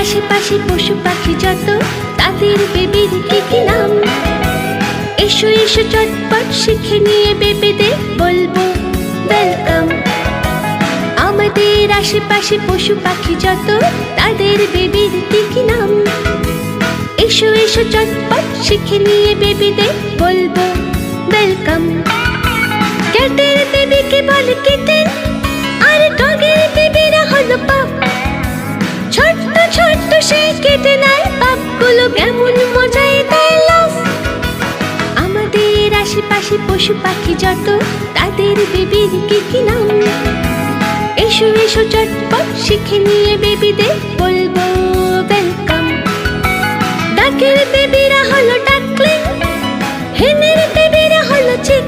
আশেপাশে পশু পাখি যত তাদের বেবির কি কি নাম? এসো এসো চটপট শিখে নিয়ে বেবিদের বলবো ওয়েলকাম। আমাদের আশেপাশে পশু পাখি যত তাদের বেবির কি কি নাম? এসো এসো চটপট শিখে নিয়ে বেবিদের বলবো ওয়েলকাম। ক্যাটের বেবিকে বলে কিটেন, আর ডগের বেবিরা হলো পাপ। ছোট্ট ছোট্ট সেই কিটেন আর পাপগুলো কেমন মজায় দেয় লাফ। আমাদের আশেপাশে পশু পাখি যত তাদের বেবির কি কি নাম? এসো এসো চটপট শিখে নিয়ে বেবিদের বলবো ওয়েলকাম। ডাকের বেবিরা হলো ডাকলিং, হেনের বেবিরা হলো চিক।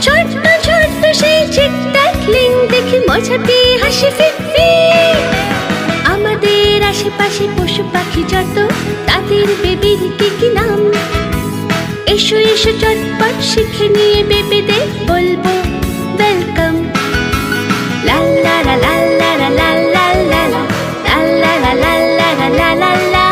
ছোট্ট ছোট্ট সেই চিক ডাকলিং দেখে মজাতে হাসি ফিটফি। আমাদের আশেপাশে পশু পাখি যত তাদের বেবির কি কি নাম? এসো এসো চটপট শিখে নিয়ে বেবিদের বলবো ওয়েলকাম। লা লা লা লা লা লা লা লা লা লা লা লা লা লা লা লা।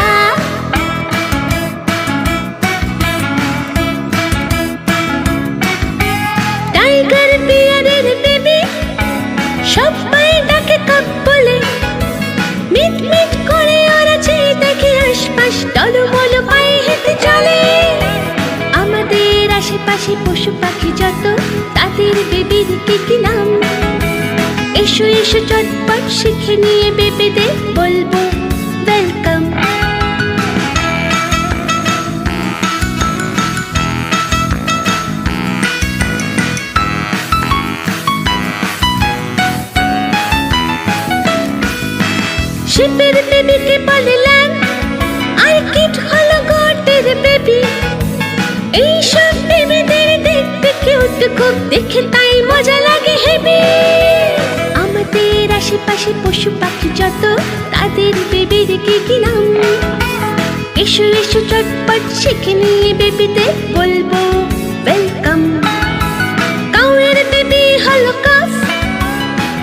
টাইগার বিয়ারের বেবি সবাই ডাকে কাক বলে। মিট মিট করে ওরা চেয়ে দেখে আশপাশ টলমল পায়ে হেঁটে চলে। আমাদের আশেপাশে পশু পাখি যত তাদের বেবির কি কি নাম? এসো এসো চটপট শিখে নিয়ে বেবিদের বলবো ওয়েলকাম। শিপের বেবিকে বলে ল্যাম, আর কিট হলো গোটের বেবি। এইসব বেবিদের দেখতে কিউট খুব, দেখে তাই মজা লাগে হেবি। আমাদের আশেপাশে পশু পাখি যত তাদের বেবির কি কি নাম? এসো এসো চটপট শিখে নিয়ে বেবিদের বলবো ওয়েলকাম। কাউয়ের বেবি হলো কাফ,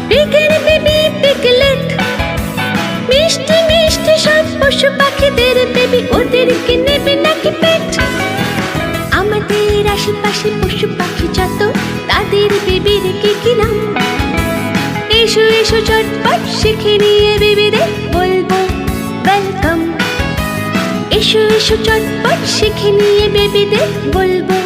পিগের বেবি পিগলেট। মিষ্টি মিষ্টি সব পশু পাখিদের বেবি, ওদেরকে নেবে নাকি পেট? আমাদের আশেপাশে পশু পাখি যত তাদের বেবির কি কি নাম? এসো এসো চটপট শিখে নিয়ে বেবিদের বলবো ওয়েলকাম। এসো এসো চটপট শিখে নিয়ে বেবিদের বলবো